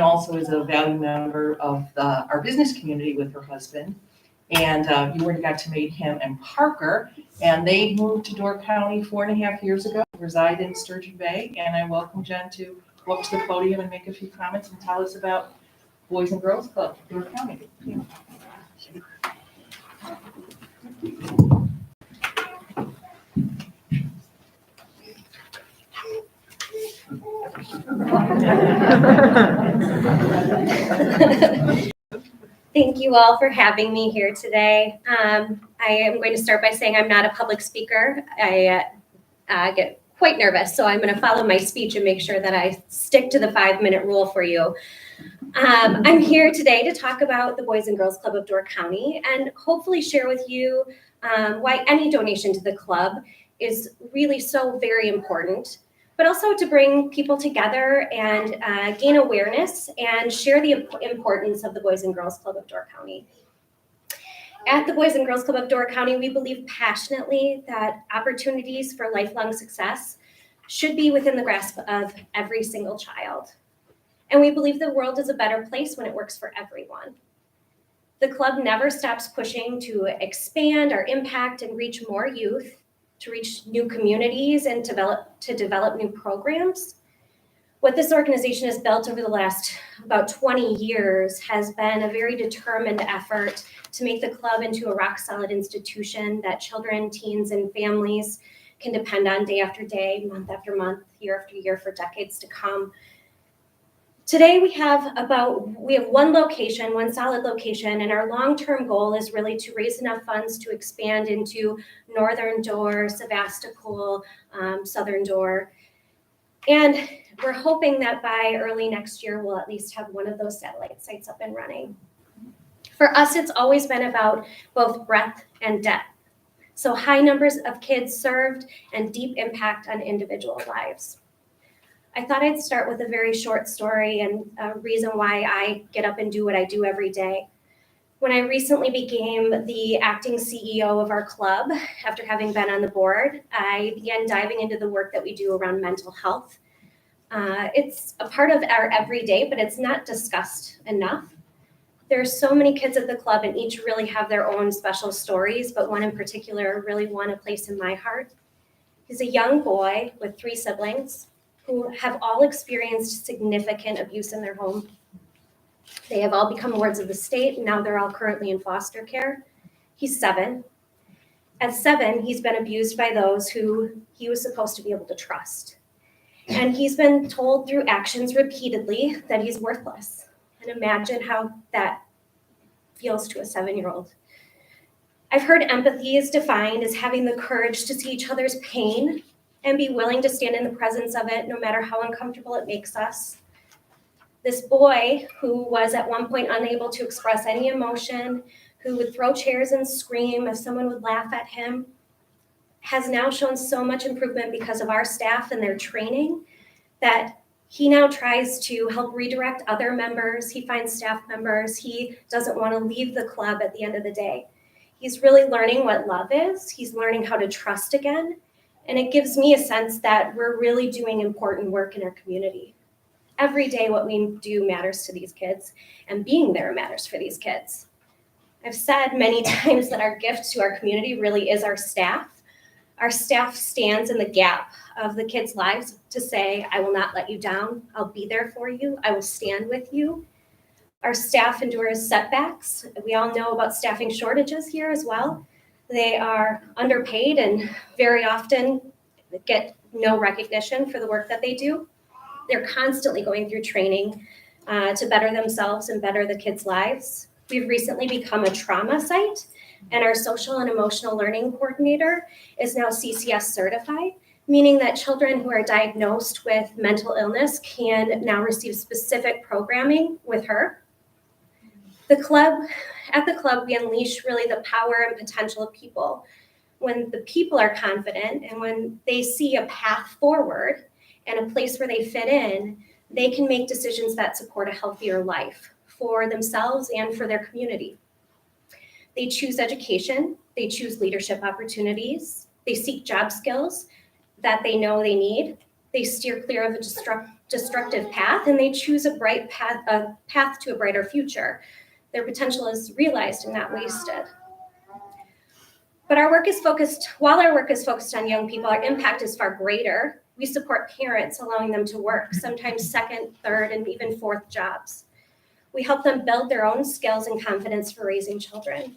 also is a valued member of our business community with her husband. And you already got to meet him and Parker. And they moved to Door County 4.5 years ago, reside in Sturgeon Bay. And I welcome Jen to go up to the podium and make a few comments and tell us about Boys and Girls Club, Door County. Yeah. Thank you all for having me here today. I am going to start by saying I'm not a public speaker. I get quite nervous, so I'm going to follow my speech and make sure that I stick to the 5-minute rule for you. I'm here today to talk about the Boys and Girls Club of Door County and hopefully share with you why any donation to the club is really so very important, but also to bring people together and gain awareness and share the importance of the Boys and Girls Club of Door County. At the Boys and Girls Club of Door County, we believe passionately that opportunities for lifelong success should be within the grasp of every single child. And we believe the world is a better place when it works for everyone. The club never stops pushing to expand our impact and reach more youth, to reach new communities and to develop new programs. What this organization has built over the last about 20 years has been a very determined effort to make the club into a rock-solid institution that children, teens, and families can depend on day after day, month after month, year after year for decades to come. Today we have one location, one solid location, and our long-term goal is really to raise enough funds to expand into Northern Door, Sevastopol, Southern Door. And we're hoping that by early next year, we'll at least have one of those satellite sites up and running. For us, it's always been about both breadth and depth. So high numbers of kids served and deep impact on individual lives. I thought I'd start with a very short story and a reason why I get up and do what I do every day. When I recently became the acting CEO of our club, after having been on the board, I began diving into the work that we do around mental health. It's a part of our everyday, but it's not discussed enough. There are so many kids at the club and each really have their own special stories, but one in particular really won a place in my heart. He's a young boy with 3 siblings who have all experienced significant abuse in their home. They have all become wards of the state, and now they're all currently in foster care. He's 7. At 7, he's been abused by those who he was supposed to be able to trust. And he's been told through actions repeatedly that he's worthless. And imagine how that feels to a 7-year-old. I've heard empathy is defined as having the courage to see each other's pain and be willing to stand in the presence of it, no matter how uncomfortable it makes us. This boy, who was at one point unable to express any emotion, who would throw chairs and scream if someone would laugh at him, has now shown so much improvement because of our staff and their training that he now tries to help redirect other members. He finds staff members. He doesn't want to leave the club at the end of the day. He's really learning what love is. He's learning how to trust again. And it gives me a sense that we're really doing important work in our community. Every day, what we do matters to these kids, and being there matters for these kids. I've said many times that our gift to our community really is our staff. Our staff stands in the gap of the kids' lives to say, I will not let you down. I'll be there for you. I will stand with you. Our staff endures setbacks. We all know about staffing shortages here as well. They are underpaid and very often get no recognition for the work that they do. They're constantly going through training to better themselves and better the kids' lives. We've recently become a trauma site, and our social and emotional learning coordinator is now CCS certified, meaning that children who are diagnosed with mental illness can now receive specific programming with her. At the club, we unleash really the power and potential of people. When the people are confident and when they see a path forward and a place where they fit in, they can make decisions that support a healthier life for themselves and for their community. They choose education, they choose leadership opportunities, they seek job skills that they know they need, they steer clear of destructive path and they choose a path to a brighter future. Their potential is realized and not wasted. But while our work is focused on young people, our impact is far greater. We support parents, allowing them to work, sometimes second, third, and even fourth jobs. We help them build their own skills and confidence for raising children.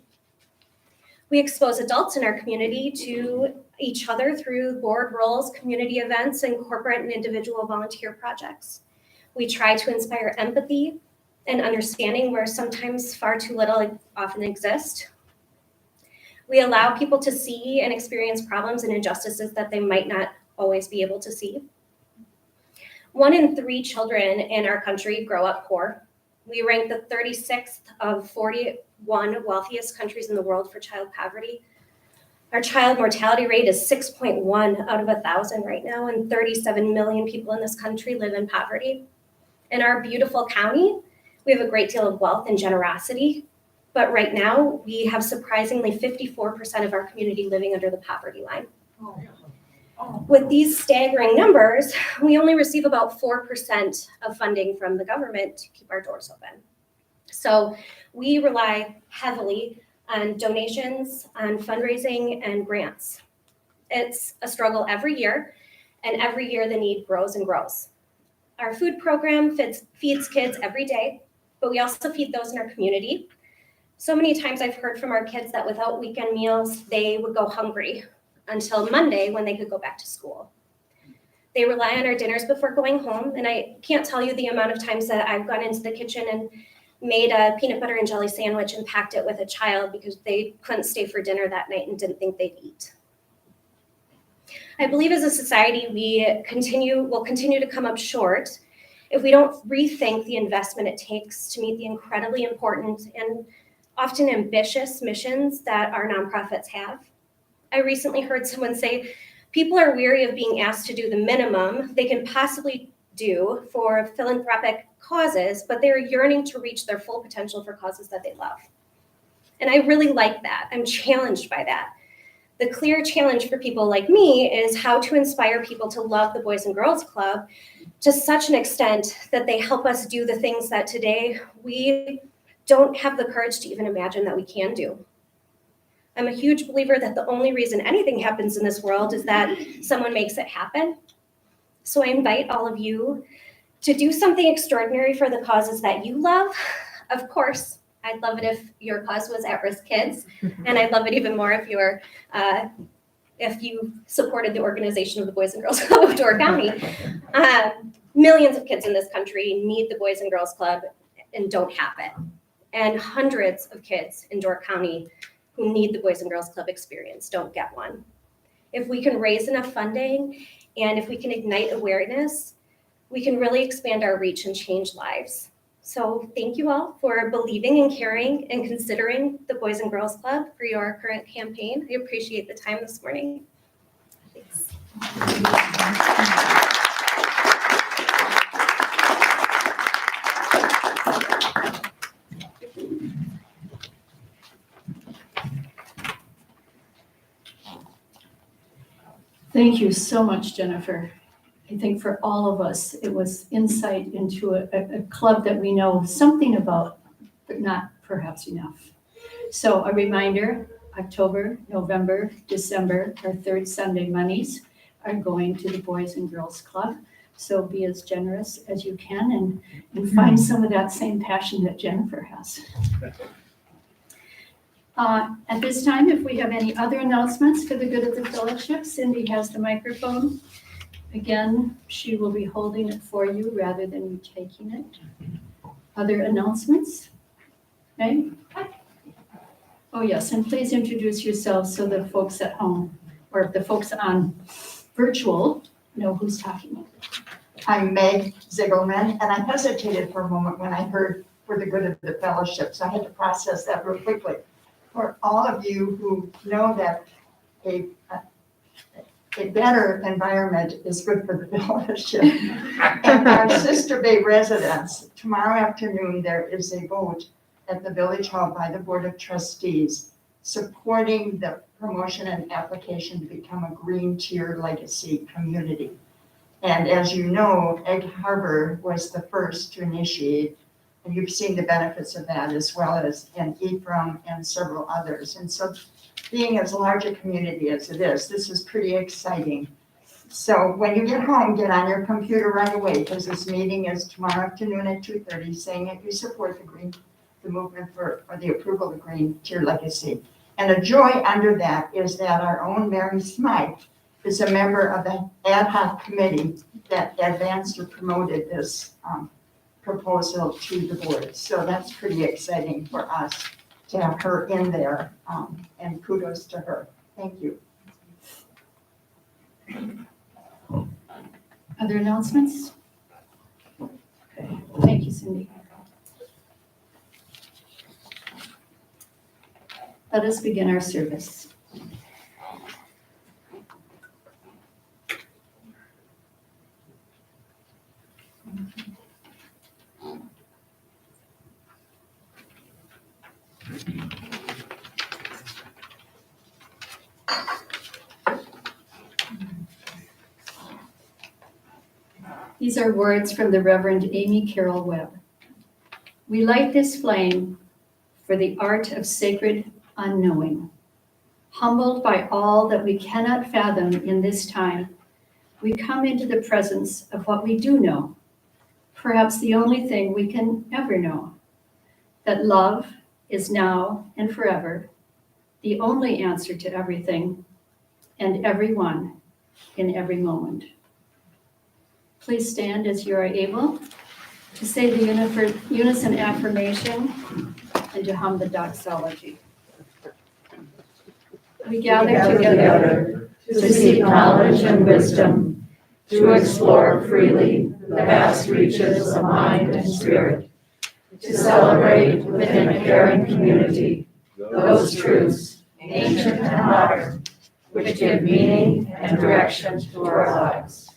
We expose adults in our community to each other through board roles, community events, and corporate and individual volunteer projects. We try to inspire empathy and understanding where sometimes far too little often exists. We allow people to see and experience problems and injustices that they might not always be able to see. 1 in 3 children in our country grow up poor. We rank the 36th of 41 wealthiest countries in the world for child poverty. Our child mortality rate is 6.1 out of 1,000 right now, and 37 million people in this country live in poverty. In our beautiful county, we have a great deal of wealth and generosity, but right now we have surprisingly 54% of our community living under the poverty line. With these staggering numbers, we only receive about 4% of funding from the government to keep our doors open. So we rely heavily on donations, on fundraising, and grants. It's a struggle every year, and every year the need grows and grows. Our food program feeds kids every day, but we also feed those in our community. So many times I've heard from our kids that without weekend meals, they would go hungry until Monday when they could go back to school. They rely on our dinners before going home, and I can't tell you the amount of times that I've gone into the kitchen and made a peanut butter and jelly sandwich and packed it with a child because they couldn't stay for dinner that night and didn't think they'd eat. I believe as a society, will continue to come up short if we don't rethink the investment it takes to meet the incredibly important and often ambitious missions that our nonprofits have. I recently heard someone say, people are weary of being asked to do the minimum they can possibly do for philanthropic causes, but they're yearning to reach their full potential for causes that they love. And I really like that. I'm challenged by that. The clear challenge for people like me is how to inspire people to love the Boys and Girls Club to such an extent that they help us do the things that today we don't have the courage to even imagine that we can do. I'm a huge believer that the only reason anything happens in this world is that someone makes it happen. So I invite all of you to do something extraordinary for the causes that you love. Of course, I'd love it if your cause was at-risk kids, and I'd love it even more if you supported the organization of the Boys and Girls Club of Door County. Millions of kids in this country need the Boys and Girls Club and don't have it. And hundreds of kids in Door County who need the Boys and Girls Club experience don't get one. If we can raise enough funding and if we can ignite awareness, we can really expand our reach and change lives. So thank you all for believing and caring and considering the Boys and Girls Club for your current campaign. I appreciate the time this morning. Thanks. Thank you so much, Jennifer. I think for all of us, it was insight into a club that we know something about, but not perhaps enough. So a reminder, October, November, December, our third Sunday monies are going to the Boys and Girls Club. So be as generous as you can and find some of that same passion that Jennifer has. At this time, if we have any other announcements for the good of the fellowship, Cindy has the microphone. Again, she will be holding it for you rather than you taking it. Other announcements? Okay. Oh yes, and please introduce yourselves so the folks at home or the folks on virtual know who's talking. I'm Meg Ziegelman, and I hesitated for a moment when I heard for the good of the fellowship, so I had to process that real quickly. For all of you who know that a better environment is good for the fellowship. And our Sister Bay residents, tomorrow afternoon, there is a vote at the Village Hall by the Board of Trustees supporting the promotion and application to become a Green Tier Legacy community. And as you know, Egg Harbor was the first to initiate, and you've seen the benefits of that as well as in Ephraim and several others. And so being as large a community as it is, this is pretty exciting. So when you get home, get on your computer right away, because this meeting is tomorrow afternoon at 2:30, saying that you support the movement for the approval of the Green Tier Legacy. And a joy under that is that our own Mary Smythe is a member of the ad hoc committee that advanced or promoted this proposal to the board. So that's pretty exciting for us to have her in there, and kudos to her. Thank you. Other announcements? Okay, thank you, Cindy. Let us begin our service. These are words from the Reverend Amy Carroll Webb. We light this flame for the art of sacred unknowing. Humbled by all that we cannot fathom in this time, we come into the presence of what we do know, perhaps the only thing we can ever know, that love is now and forever, the only answer to everything and everyone in every moment. Please stand as you are able to say the unison affirmation and to hum the doxology. We gather together to seek knowledge and wisdom, to explore freely the vast reaches of mind and spirit, to celebrate within a caring community those truths, ancient and modern, which give meaning and direction to our lives.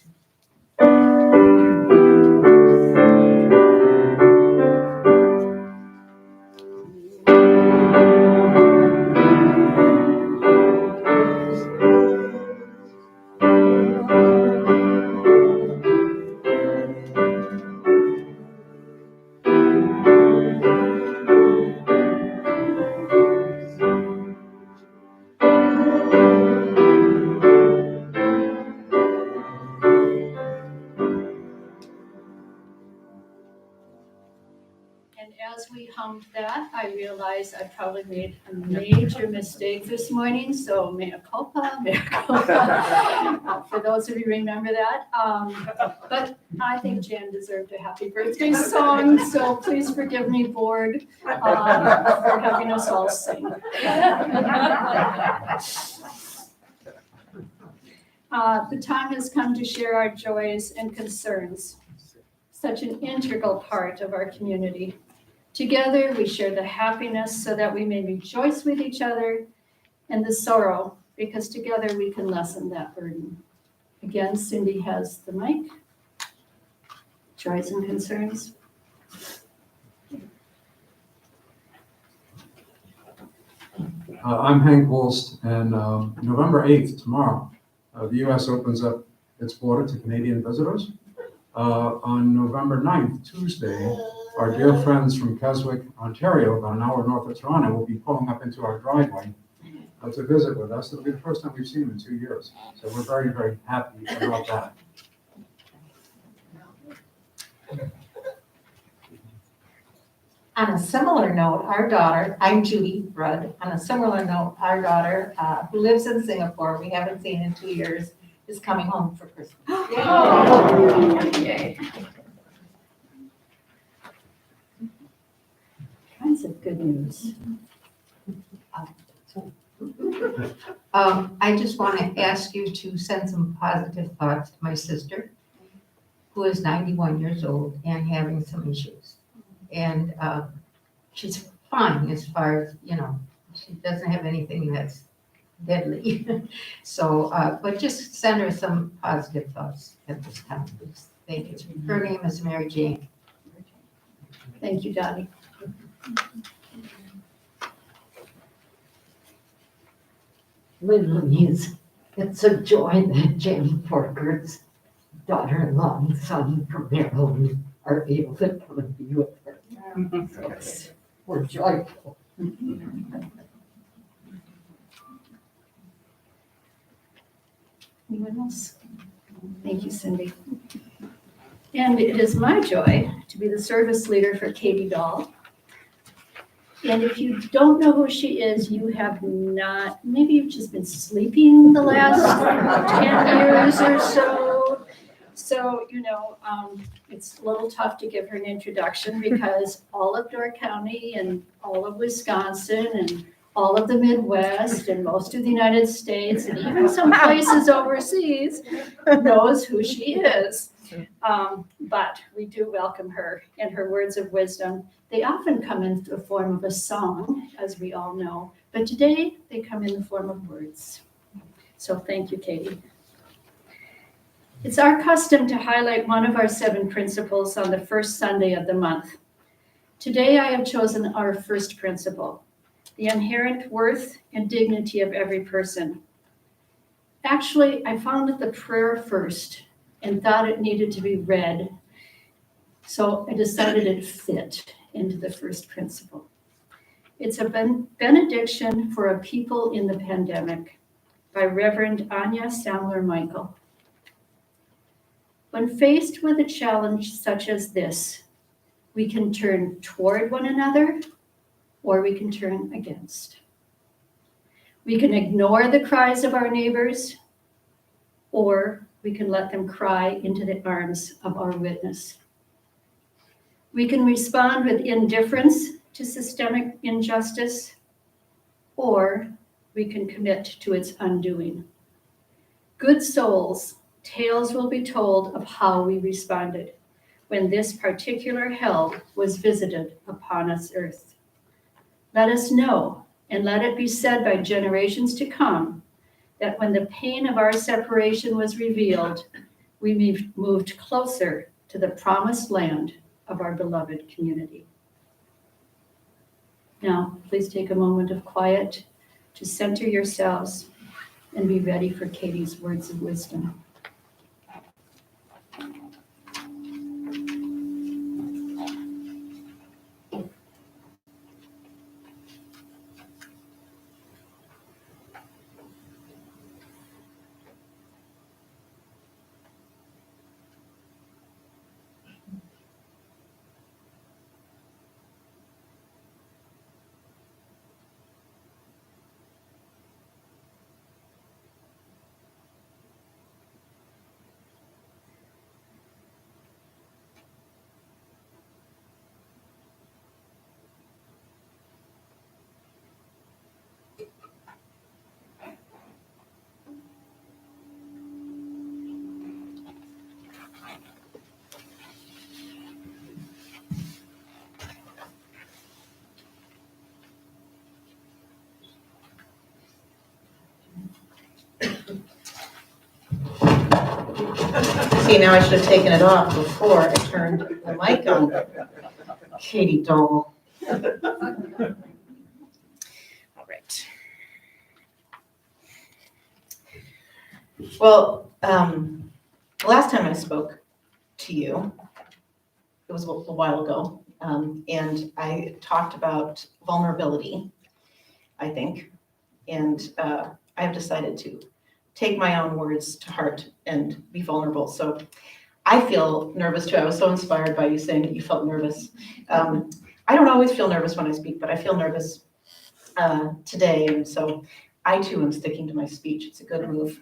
As we hummed that, I realized I probably made a major mistake this morning, so mea culpa, mea culpa. For those of you who remember that. But I think Jan deserved a happy birthday song, so please forgive me, board, for having us all sing. The time has come to share our joys and concerns, such an integral part of our community. Together, we share the happiness so that we may rejoice with each other, and the sorrow, because together we can lessen that burden. Again, Cindy has the mic. Joys and concerns. I'm Hank Wolst, and November 8th, tomorrow, the U.S. opens up its border to Canadian visitors. On November 9th, Tuesday, our dear friends from Keswick, Ontario, about an hour north of Toronto, will be pulling up into our driveway to visit with us. It'll be the first time we've seen them in 2 years. So we're very, very happy about that. On a similar note, our daughter, I'm Judy Rudd, on a similar note, our daughter, who lives in Singapore, we haven't seen in 2 years, is coming home for Christmas. Yay. Kinds of good news. I just want to ask you to send some positive thoughts to my sister, who is 91 years old and having some issues. And she's fine as far as, she doesn't have anything that's deadly. So, but just send her some positive thoughts at this time, please. Thank you. Her name is Mary Jane. Thank you, Dottie. Louise, it's a joy that Jane Porkers daughter-in-law and son from Maryland are able to come and be with her. So we're joyful. Anyone else? Thank you, Cindy. And it is my joy to be the service leader for Katie Dahl. And if you don't know who she is, you have not, maybe you've just been sleeping the last 10 years or so. So, it's a little tough to give her an introduction because all of Door County and all of Wisconsin and all of the Midwest and most of the United States and even some places overseas knows who she is. But we do welcome her and her words of wisdom. They often come in the form of a song, as we all know, but today they come in the form of words. So thank you, Katie. It's our custom to highlight one of our 7 principles on the first Sunday of the month. Today I have chosen our first principle, the inherent worth and dignity of every person. Actually, I found the prayer first and thought it needed to be read, so I decided it fit into the first principle. It's a benediction for a people in the pandemic by Reverend Anya Sandler-Michael. When faced with a challenge such as this, we can turn toward one another or we can turn against. We can ignore the cries of our neighbors or we can let them cry into the arms of our witness. We can respond with indifference to systemic injustice, or we can commit to its undoing. Good souls, tales will be told of how we responded when this particular hell was visited upon us earth. Let us know, and let it be said by generations to come, that when the pain of our separation was revealed, we moved closer to the promised land of our beloved community. Now, please take a moment of quiet to center yourselves and be ready for Katie's words of wisdom. See, now I should have taken it off before I turned the mic on. Katie Dahl. All right. Well, the last time I spoke to you, it was a while ago, and I talked about vulnerability, I think, and I have decided to take my own words to heart and be vulnerable. So I feel nervous too. I was so inspired by you saying that you felt nervous. I don't always feel nervous when I speak, but I feel nervous today. And so I too am sticking to my speech. It's a good move.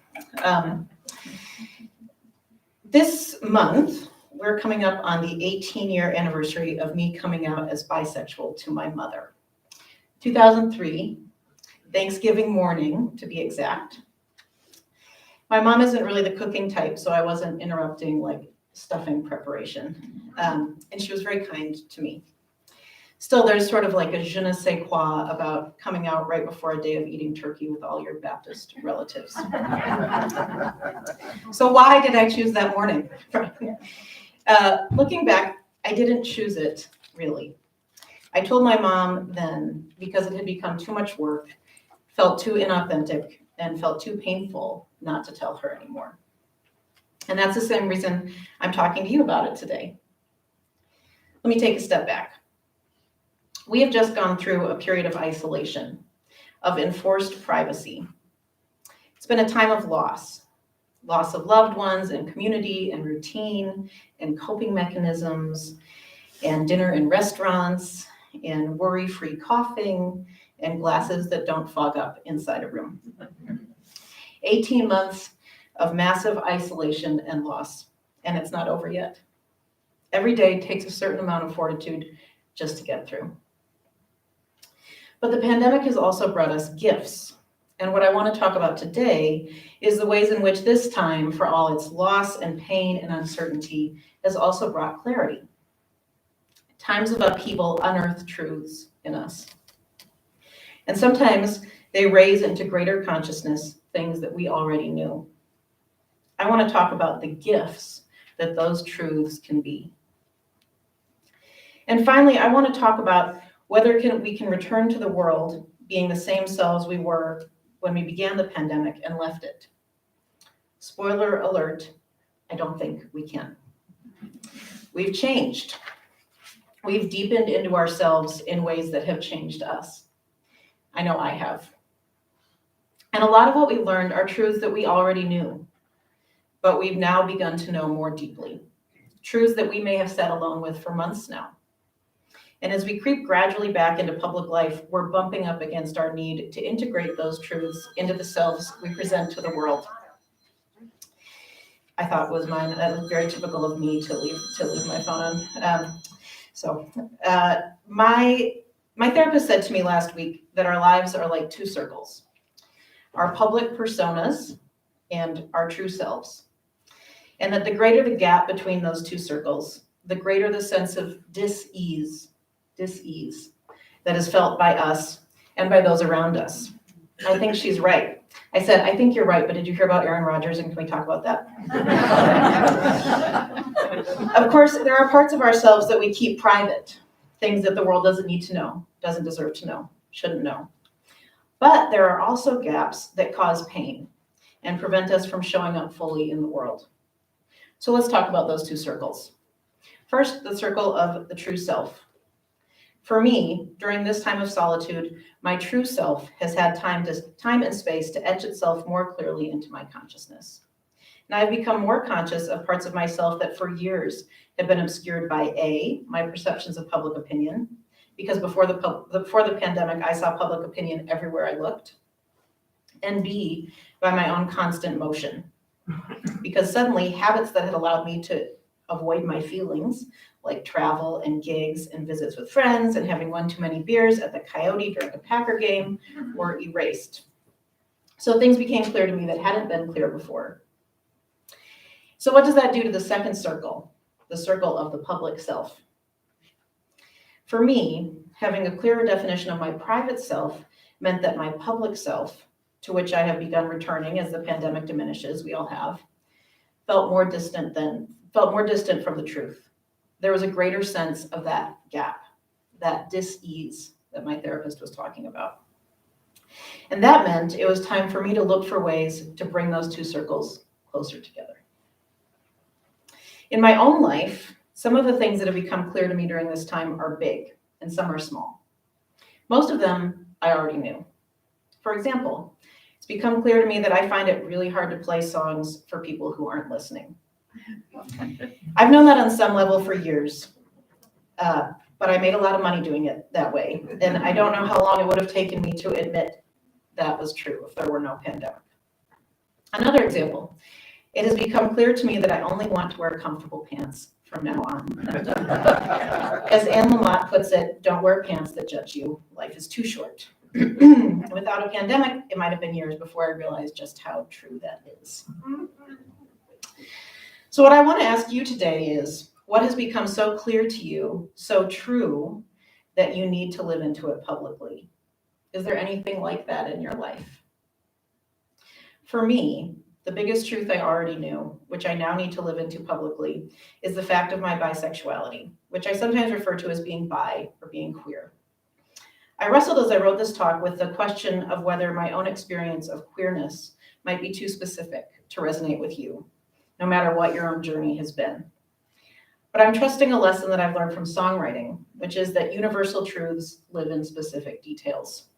This month, we're coming up on the 18-year anniversary of me coming out as bisexual to my mother. 2003, Thanksgiving morning, to be exact. My mom isn't really the cooking type, so I wasn't interrupting like stuffing preparation. And she was very kind to me. Still, there's sort of like a je ne sais quoi about coming out right before a day of eating turkey with all your Baptist relatives. So why did I choose that morning? Looking back, I didn't choose it, really. I told my mom then, because it had become too much work, felt too inauthentic, and felt too painful not to tell her anymore. And that's the same reason I'm talking to you about it today. Let me take a step back. We have just gone through a period of isolation, of enforced privacy. It's been a time of loss of loved ones and community and routine and coping mechanisms and dinner in restaurants and worry-free coughing and glasses that don't fog up inside a room. 18 months of massive isolation and loss, and it's not over yet. Every day takes a certain amount of fortitude just to get through. But the pandemic has also brought us gifts. And what I want to talk about today is the ways in which this time, for all its loss and pain and uncertainty, has also brought clarity. Times of upheaval unearth truths in us. And sometimes they raise into greater consciousness things that we already knew. I want to talk about the gifts that those truths can be. And finally, I want to talk about whether we can return to the world being the same selves we were when we began the pandemic and left it. Spoiler alert, I don't think we can. We've changed. We've deepened into ourselves in ways that have changed us. I know I have. And a lot of what we learned are truths that we already knew, but we've now begun to know more deeply. Truths that we may have sat alone with for months now. And as we creep gradually back into public life, we're bumping up against our need to integrate those truths into the selves we present to the world. I thought was mine. That was very typical of me to leave my phone on. My therapist said to me last week that our lives are like two circles: our public personas and our true selves. And that the greater the gap between those two circles, the greater the sense of dis-ease that is felt by us and by those around us. I think she's right. I said, I think you're right, but did you hear about Aaron Rodgers, and can we talk about that? Of course, there are parts of ourselves that we keep private, things that the world doesn't need to know, doesn't deserve to know, shouldn't know. But there are also gaps that cause pain and prevent us from showing up fully in the world. So let's talk about those two circles. First, the circle of the true self. For me, during this time of solitude, my true self has had time and space to etch itself more clearly into my consciousness. And I've become more conscious of parts of myself that for years have been obscured by A, my perceptions of public opinion, because before the pandemic, I saw public opinion everywhere I looked, and B, by my own constant motion. Because suddenly habits that had allowed me to avoid my feelings, like travel and gigs and visits with friends and having one too many beers at the Coyote during a Packer game, were erased. So things became clear to me that hadn't been clear before. So what does that do to the second circle, the circle of the public self? For me, having a clearer definition of my private self meant that my public self, to which I have begun returning as the pandemic diminishes, we all have, felt more distant from the truth. There was a greater sense of that gap, that dis-ease that my therapist was talking about. And that meant it was time for me to look for ways to bring those two circles closer together. In my own life, some of the things that have become clear to me during this time are big, and some are small. Most of them I already knew. For example, it's become clear to me that I find it really hard to play songs for people who aren't listening. I've known that on some level for years, but I made a lot of money doing it that way, and I don't know how long it would have taken me to admit that was true if there were no pandemic. Another example, it has become clear to me that I only want to wear comfortable pants from now on. As Anne Lamott puts it, don't wear pants that judge you. Life is too short. Without a pandemic, it might have been years before I realized just how true that is. So what I want to ask you today is, what has become so clear to you, so true, that you need to live into it publicly? Is there anything like that in your life? For me, the biggest truth I already knew, which I now need to live into publicly, is the fact of my bisexuality, which I sometimes refer to as being bi or being queer. I wrestled as I wrote this talk with the question of whether my own experience of queerness might be too specific to resonate with you. no matter what your own journey has been. But I'm trusting a lesson that I've learned from songwriting, which is that universal truths live in specific details.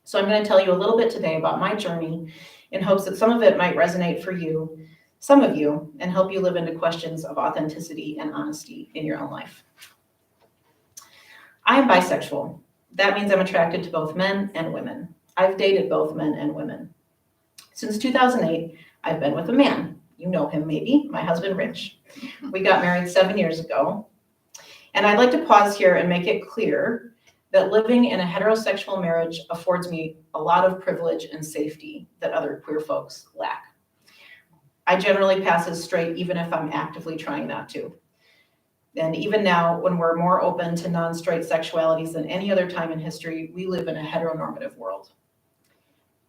So I'm going to tell you a little bit today about my journey in hopes that some of it might resonate for you, some of you, and help you live into questions of authenticity and honesty in your own life. I am bisexual. That means I'm attracted to both men and women. I've dated both men and women. Since 2008, I've been with a man. You know him maybe, my husband, Rich. We got married 7 years ago. And I'd like to pause here and make it clear that living in a heterosexual marriage affords me a lot of privilege and safety that other queer folks lack. I generally pass as straight even if I'm actively trying not to. And even now, when we're more open to non-straight sexualities than any other time in history, we live in a heteronormative world.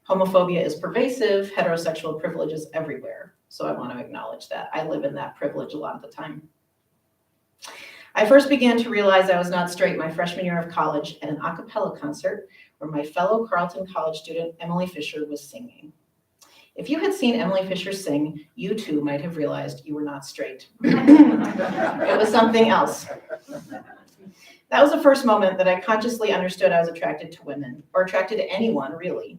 Homophobia is pervasive, heterosexual privilege is everywhere. So I want to acknowledge that. I live in that privilege a lot of the time. I first began to realize I was not straight my freshman year of college at an a cappella concert where my fellow Carleton College student, Emily Fisher, was singing. If you had seen Emily Fisher sing, you too might have realized you were not straight. It was something else. That was the first moment that I consciously understood I was attracted to women, or attracted to anyone, really.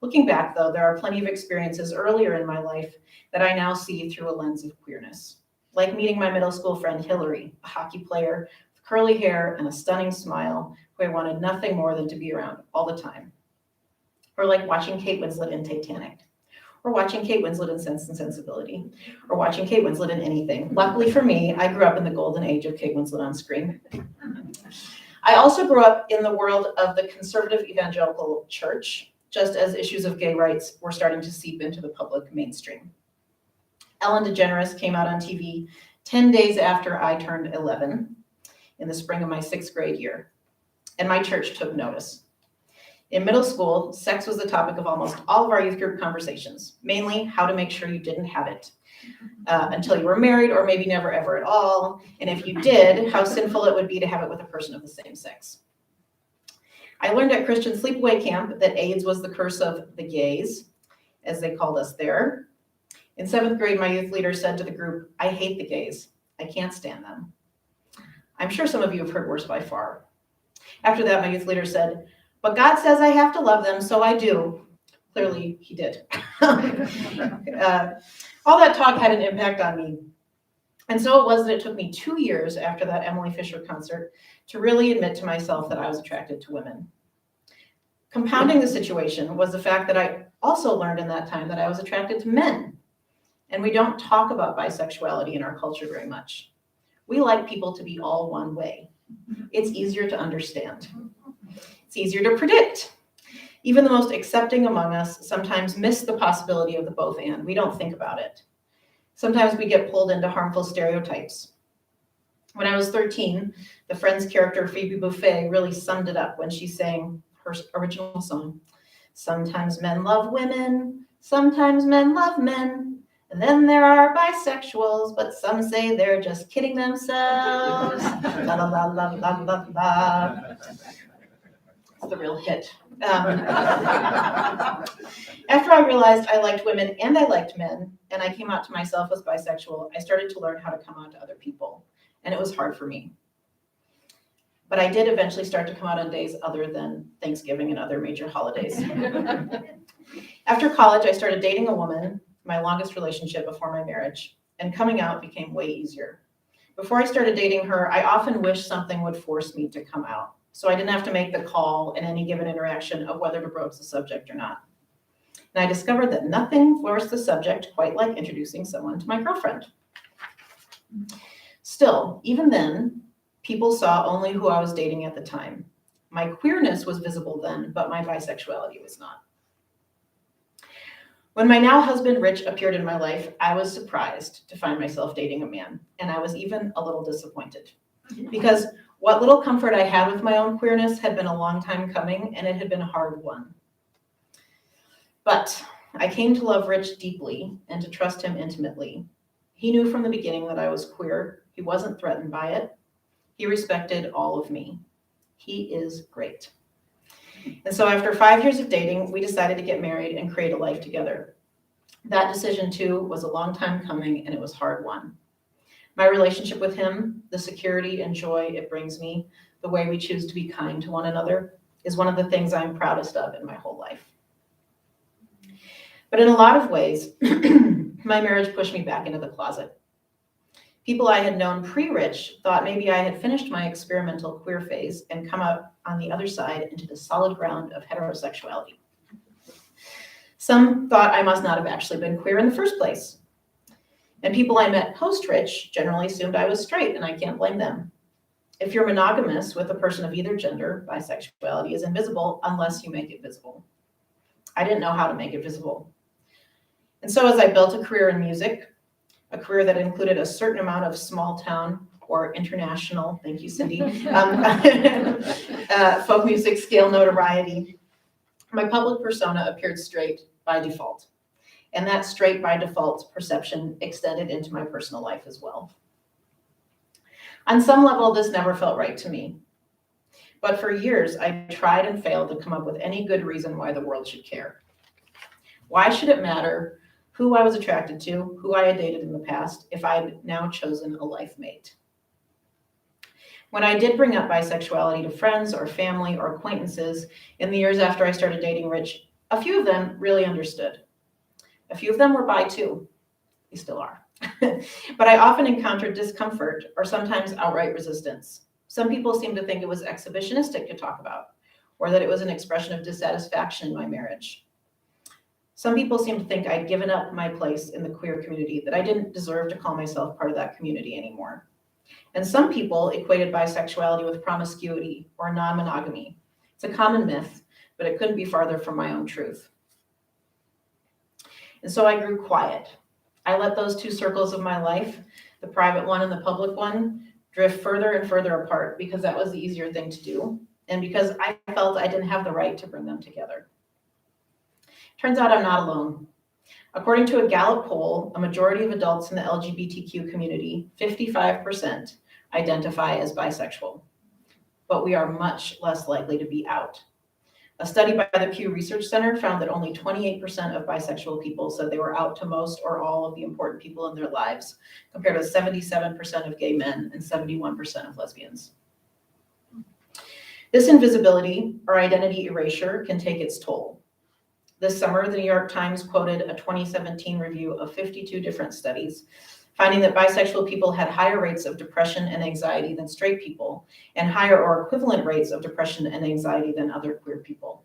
Looking back, though, there are plenty of experiences earlier in my life that I now see through a lens of queerness. Like meeting my middle school friend Hillary, a hockey player with curly hair and a stunning smile who I wanted nothing more than to be around all the time. Or like watching Kate Winslet in Titanic. Or watching Kate Winslet in Sense and Sensibility. Or watching Kate Winslet in anything. Luckily for me, I grew up in the golden age of Kate Winslet on screen. I also grew up in the world of the conservative evangelical church, just as issues of gay rights were starting to seep into the public mainstream. Ellen DeGeneres came out on TV 10 days after I turned 11 in the spring of my 6th grade year, and my church took notice. In middle school, sex was the topic of almost all of our youth group conversations, mainly how to make sure you didn't have it until you were married or maybe never ever at all, and if you did, how sinful it would be to have it with a person of the same sex. I learned at Christian sleepaway camp that AIDS was the curse of the gays, as they called us there. In 7th grade, my youth leader said to the group, "I hate the gays. I can't stand them." I'm sure some of you have heard worse by far. After that, my youth leader said, "But God says I have to love them, so I do." Clearly, he did. All that talk had an impact on me. And so it was that it took me 2 years after that Emily Fisher concert to really admit to myself that I was attracted to women. Compounding the situation was the fact that I also learned in that time that I was attracted to men. And we don't talk about bisexuality in our culture very much. We like people to be all one way. It's easier to understand. It's easier to predict. Even the most accepting among us sometimes miss the possibility of the both and. We don't think about it. Sometimes we get pulled into harmful stereotypes. When I was 13, the Friends character Phoebe Buffay really summed it up when she sang her original song. Sometimes men love women, sometimes men love men. And then there are bisexuals, but some say they're just kidding themselves. La la la la la la la. It's the real hit. After I realized I liked women and I liked men, and I came out to myself as bisexual, I started to learn how to come out to other people, and it was hard for me. But I did eventually start to come out on days other than Thanksgiving and other major holidays. After college, I started dating a woman, my longest relationship before my marriage, and coming out became way easier. Before I started dating her, I often wished something would force me to come out, so I didn't have to make the call in any given interaction of whether to broach the subject or not. And I discovered that nothing forced the subject quite like introducing someone to my girlfriend. Still, even then, people saw only who I was dating at the time. My queerness was visible then, but my bisexuality was not. When my now husband, Rich, appeared in my life, I was surprised to find myself dating a man, and I was even a little disappointed. Because what little comfort I had with my own queerness had been a long time coming, and it had been a hard one. But I came to love Rich deeply and to trust him intimately. He knew from the beginning that I was queer. He wasn't threatened by it. He respected all of me. He is great. And so after 5 years of dating, we decided to get married and create a life together. That decision too was a long time coming, and it was hard won. My relationship with him, the security and joy it brings me, the way we choose to be kind to one another, is one of the things I'm proudest of in my whole life. But in a lot of ways, my marriage pushed me back into the closet. People I had known pre-Rich thought maybe I had finished my experimental queer phase and come out on the other side into the solid ground of heterosexuality. Some thought I must not have actually been queer in the first place. And people I met post-Rich generally assumed I was straight, and I can't blame them. If you're monogamous with a person of either gender, bisexuality is invisible unless you make it visible. I didn't know how to make it visible. And so as I built a career in music, a career that included a certain amount of small town or international, thank you, Cindy, folk music scale notoriety, my public persona appeared straight by default. And that straight by default perception extended into my personal life as well. On some level, this never felt right to me. But for years, I tried and failed to come up with any good reason why the world should care. Why should it matter who I was attracted to, who I had dated in the past, if I had now chosen a life mate? When I did bring up bisexuality to friends or family or acquaintances in the years after I started dating Rich, a few of them really understood. A few of them were bi too. They still are. But I often encountered discomfort or sometimes outright resistance. Some people seemed to think it was exhibitionistic to talk about, or that it was an expression of dissatisfaction in my marriage. Some people seemed to think I'd given up my place in the queer community, that I didn't deserve to call myself part of that community anymore. And some people equated bisexuality with promiscuity or non-monogamy. It's a common myth, but it couldn't be farther from my own truth. And so I grew quiet. I let those two circles of my life, the private one and the public one, drift further and further apart because that was the easier thing to do, and because I felt I didn't have the right to bring them together. Turns out I'm not alone. According to a Gallup poll, a majority of adults in the LGBTQ community, 55%, identify as bisexual. But we are much less likely to be out. A study by the Pew Research Center found that only 28% of bisexual people said they were out to most or all of the important people in their lives, compared with 77% of gay men and 71% of lesbians. This invisibility or identity erasure can take its toll. This summer, the New York Times quoted a 2017 review of 52 different studies, finding that bisexual people had higher rates of depression and anxiety than straight people, and higher or equivalent rates of depression and anxiety than other queer people.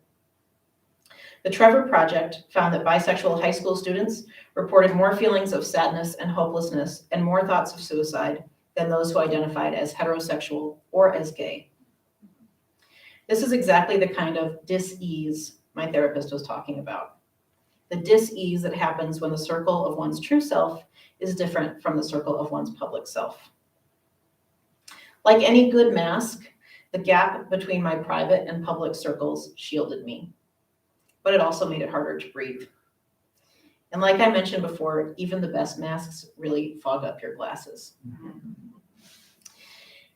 The Trevor Project found that bisexual high school students reported more feelings of sadness and hopelessness and more thoughts of suicide than those who identified as heterosexual or as gay. This is exactly the kind of dis-ease my therapist was talking about. The dis-ease that happens when the circle of one's true self is different from the circle of one's public self. Like any good mask, the gap between my private and public circles shielded me, but it also made it harder to breathe. And like I mentioned before, even the best masks really fog up your glasses.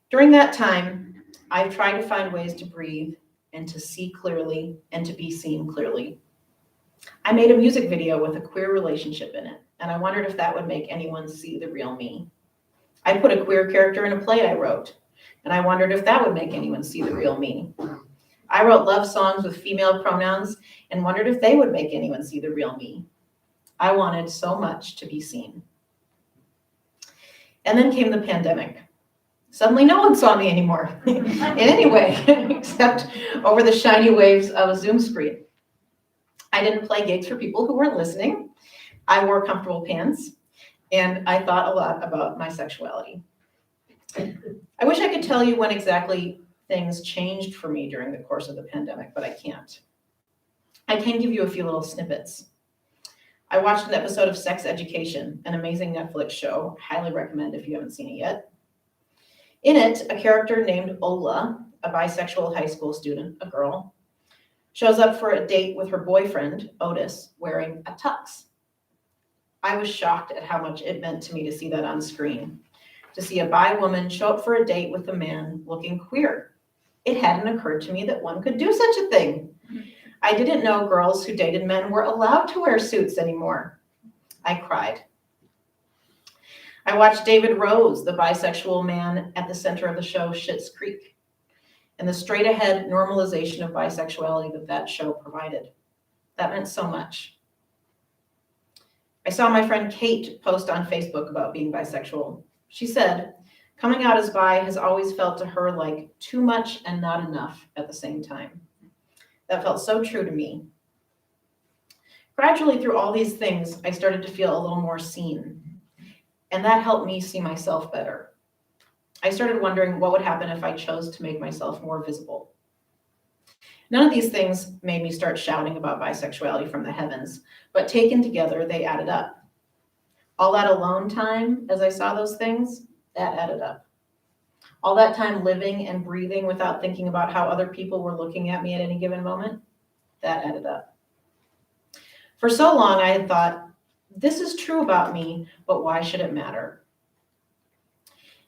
During that time, I've tried to find ways to breathe and to see clearly and to be seen clearly. I made a music video with a queer relationship in it, and I wondered if that would make anyone see the real me. I put a queer character in a play I wrote, and I wondered if that would make anyone see the real me. I wrote love songs with female pronouns and wondered if they would make anyone see the real me. I wanted so much to be seen. And then came the pandemic. Suddenly no one saw me anymore in any way, except over the shiny waves of a Zoom screen. I didn't play gigs for people who weren't listening. I wore comfortable pants, and I thought a lot about my sexuality. I wish I could tell you when exactly things changed for me during the course of the pandemic, but I can't. I can give you a few little snippets. I watched an episode of Sex Education, an amazing Netflix show. Highly recommend if you haven't seen it yet. In it, a character named Ola, a bisexual high school student, a girl, shows up for a date with her boyfriend, Otis, wearing a tux. I was shocked at how much it meant to me to see that on screen, to see a bi woman show up for a date with a man looking queer. It hadn't occurred to me that one could do such a thing. I didn't know girls who dated men were allowed to wear suits anymore. I cried. I watched David Rose, the bisexual man at the center of the show Schitt's Creek, and the straight-ahead normalization of bisexuality that show provided. That meant so much. I saw my friend Kate post on Facebook about being bisexual. She said, coming out as bi has always felt to her like too much and not enough at the same time. That felt so true to me. Gradually, through all these things, I started to feel a little more seen. And that helped me see myself better. I started wondering what would happen if I chose to make myself more visible. None of these things made me start shouting about bisexuality from the heavens, but taken together, they added up. All that alone time, as I saw those things, that added up. All that time living and breathing without thinking about how other people were looking at me at any given moment, that added up. For so long, I had thought, this is true about me, but why should it matter?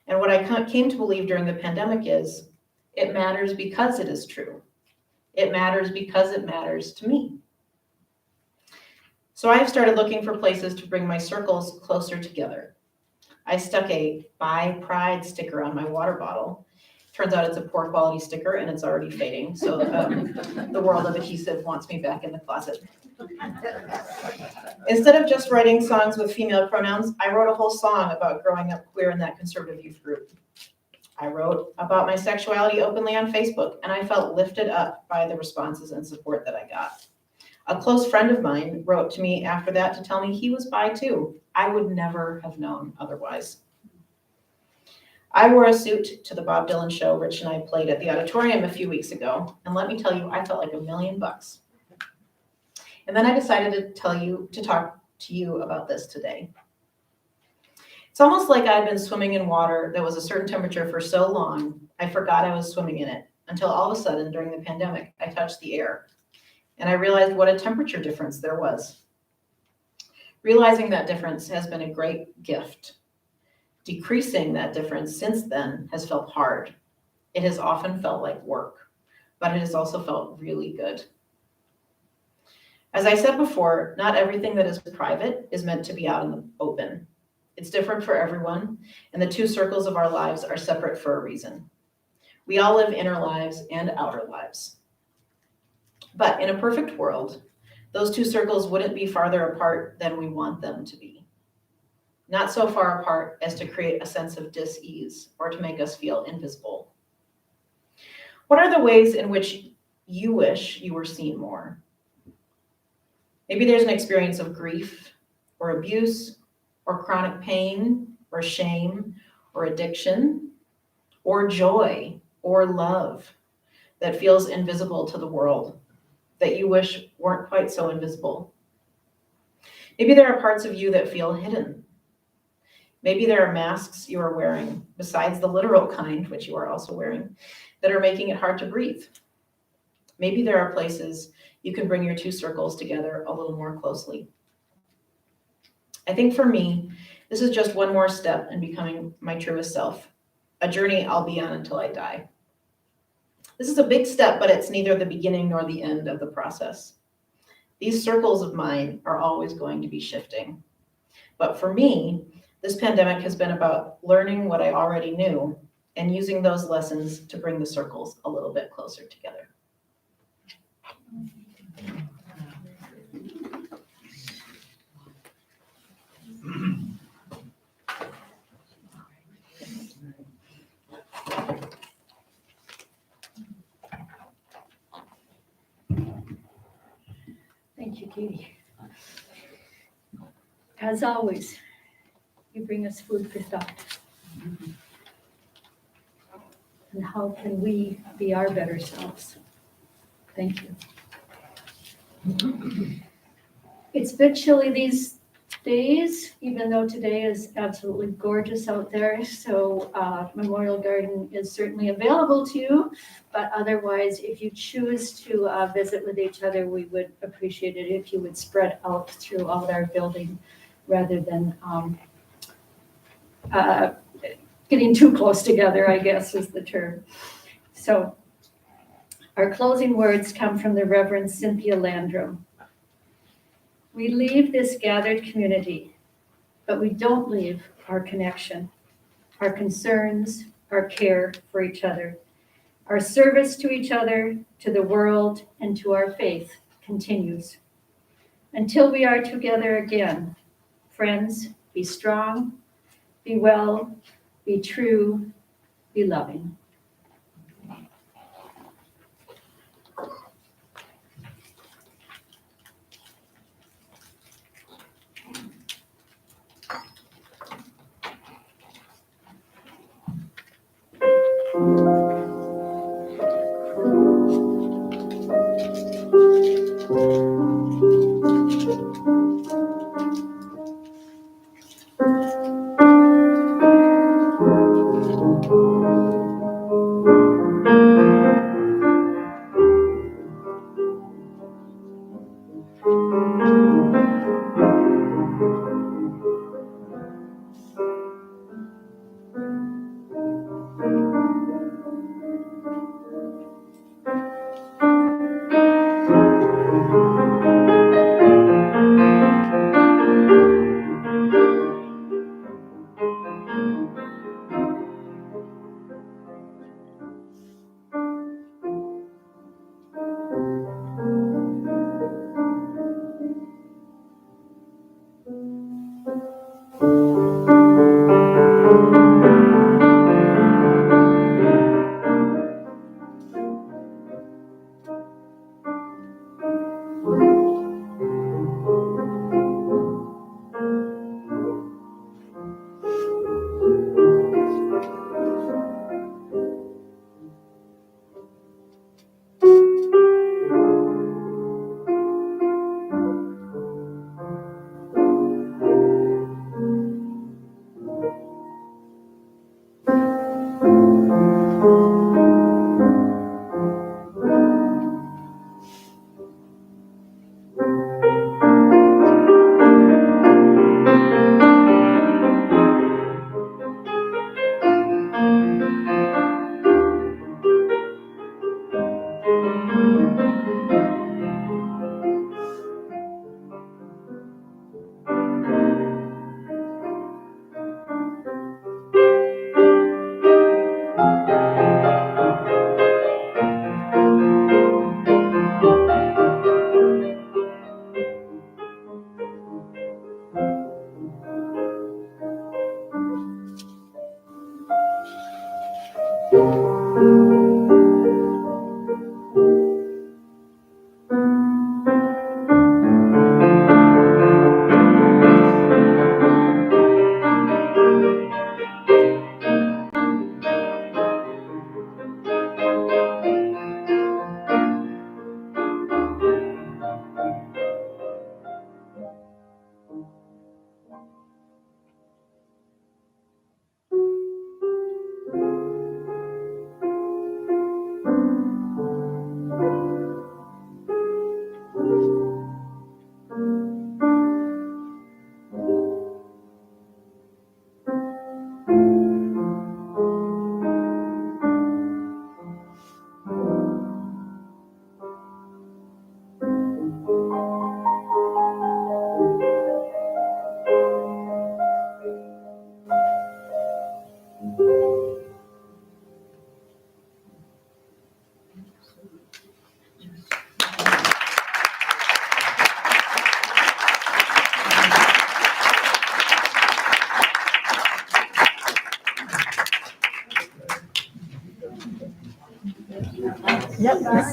And what I came to believe during the pandemic is, it matters because it is true. It matters because it matters to me. So I have started looking for places to bring my circles closer together. I stuck a Bi Pride sticker on my water bottle. Turns out it's a poor quality sticker and it's already fading. So the world of adhesive wants me back in the closet. Instead of just writing songs with female pronouns, I wrote a whole song about growing up queer in that conservative youth group. I wrote about my sexuality openly on Facebook, and I felt lifted up by the responses and support that I got. A close friend of mine wrote to me after that to tell me he was bi too. I would never have known otherwise. I wore a suit to the Bob Dylan show Rich and I played at the auditorium a few weeks ago, and let me tell you, I felt like $1 million. And then I decided to talk to you about this today. It's almost like I'd been swimming in water that was a certain temperature for so long, I forgot I was swimming in it, until all of a sudden during the pandemic, I touched the air, and I realized what a temperature difference there was. Realizing that difference has been a great gift. Decreasing that difference since then has felt hard. It has often felt like work, but it has also felt really good. As I said before, not everything that is private is meant to be out in the open. It's different for everyone, and the two circles of our lives are separate for a reason. We all live inner lives and outer lives. But in a perfect world, those two circles wouldn't be farther apart than we want them to be. Not so far apart as to create a sense of dis-ease or to make us feel invisible. What are the ways in which you wish you were seen more? Maybe there's an experience of grief or abuse or chronic pain or shame or addiction or joy or love that feels invisible to the world, that you wish weren't quite so invisible. Maybe there are parts of you that feel hidden. Maybe there are masks you are wearing, besides the literal kind, which you are also wearing, that are making it hard to breathe. Maybe there are places you can bring your two circles together a little more closely. I think for me, this is just one more step in becoming my truest self, a journey I'll be on until I die. This is a big step, but it's neither the beginning nor the end of the process. These circles of mine are always going to be shifting. But for me, this pandemic has been about learning what I already knew and using those lessons to bring the circles a little bit closer together. Thank you, Katie. As always, you bring us food for thought. And how can we be our better selves? Thank you. It's a bit chilly these days, even though today is absolutely gorgeous out there. So Memorial Garden is certainly available to you. But otherwise, if you choose to visit with each other, we would appreciate it if you would spread out throughout our building rather than getting too close together, I guess is the term. So our closing words come from the Reverend Cynthia Landrum. We leave this gathered community, but we don't leave our connection, our concerns, our care for each other. Our service to each other, to the world, and to our faith continues. Until we are together again, friends, be strong, be well, be true, be loving.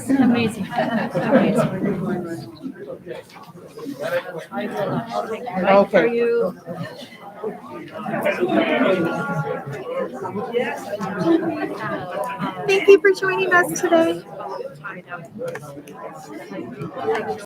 Amazing. Okay. Thank you for joining us today.